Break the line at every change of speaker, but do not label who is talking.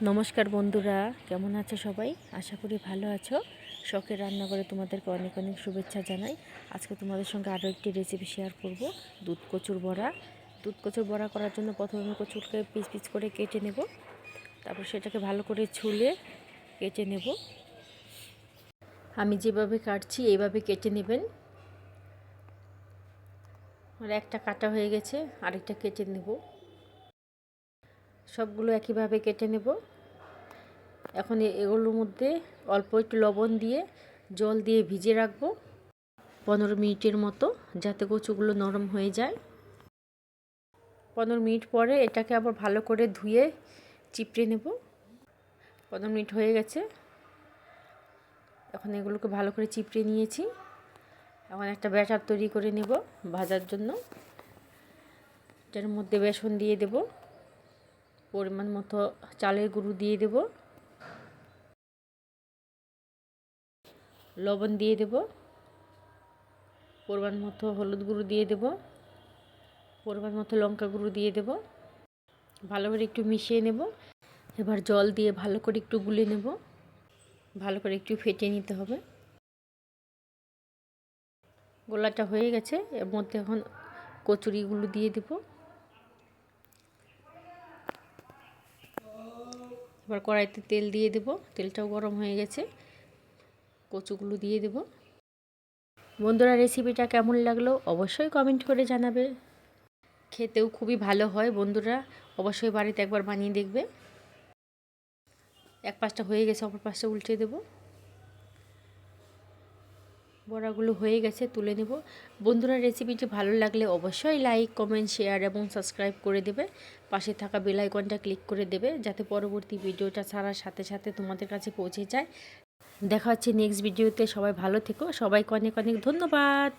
নমস্কার বন্ধুরা, কেমন আছো সবাই? আশা করি ভালো আছো। শখের রান্নাঘরে তোমাদেরকে অনেক অনেক শুভেচ্ছা জানাই। আজকে তোমাদের সঙ্গে আরও একটি রেসিপি শেয়ার করব, দুধ কচুর বড়া। দুধ কচুর বড়া করার জন্য প্রথমে আমি কচুরকে পিস পিস করে কেটে নেব, তারপর সেটাকে ভালো করে ছুলে কেটে নেব। আমি যেভাবে কাটছি এইভাবে কেটে নেবেন। আর একটা কাটা হয়ে গেছে, আরেকটা কেটে নেব। সবগুলো একইভাবে কেটে নেব। এখন এগুলোর মধ্যে অল্প একটু লবণ দিয়ে জল দিয়ে ভিজিয়ে রাখবো 15 মিনিটের মতো, যাতে কচুগুলো নরম হয়ে যায়। 15 মিনিট পরে এটাকে আবার ভালো করে ধুয়ে চিপড়ে নেব। 15 মিনিট হয়ে গেছে। এখন এগুলোকে ভালো করে চিপড়ে নিয়েছি। এখন একটা ব্যাটার তৈরি করে নেব ভাজার জন্য। এটার মধ্যে বেসন দিয়ে দেব, পরিমাণ মতো চালের গুঁড়ো দিয়ে দেব, লবণ দিয়ে দেব, পরিমাণ মতো হলুদ গুঁড়ো দিয়ে দেব, পরিমাণ মতো লঙ্কা গুঁড়ো দিয়ে দেব। ভালো করে একটু মিশিয়ে নেব। এবার জল দিয়ে ভালো করে একটু গুলে নেব, ভালো করে একটু ফেটে নিতে হবে। গোলাটা হয়ে গেছে। এর মধ্যে এখন কচুরিগুলো দিয়ে দেব। এবার কড়াইতে তেল দিয়ে দেব, তেলটাও গরম হয়ে গেছে। কচুগুলো দিয়ে দেব। বন্ধুরা, রেসিপিটা কেমন লাগলো অবশ্যই কমেন্ট করে জানাবে। খেতেও খুবই ভালো হয়। বন্ধুরা অবশ্যই বাড়িতে একবার বানিয়ে দেখবে। এক পাশটা হয়ে গেছে, অপর পাশটা উল্টে দেব। বড়াগুলো হয়ে গেছে, তুলে নেব। বন্ধুরা, রেসিপিটি ভালো লাগলে অবশ্যই লাইক, কমেন্ট, শেয়ার এবং সাবস্ক্রাইব করে দেবে। পাশে থাকা বেল আইকনটা ক্লিক করে দেবে, যাতে পরবর্তী ভিডিওটা ছাড়ার সাথে সাথে তোমাদের কাছে পৌঁছে যায়। দেখা হচ্ছে নেক্সট ভিডিওতে। সবাই ভালো থেকো। সবাইকে অনেক অনেক ধন্যবাদ।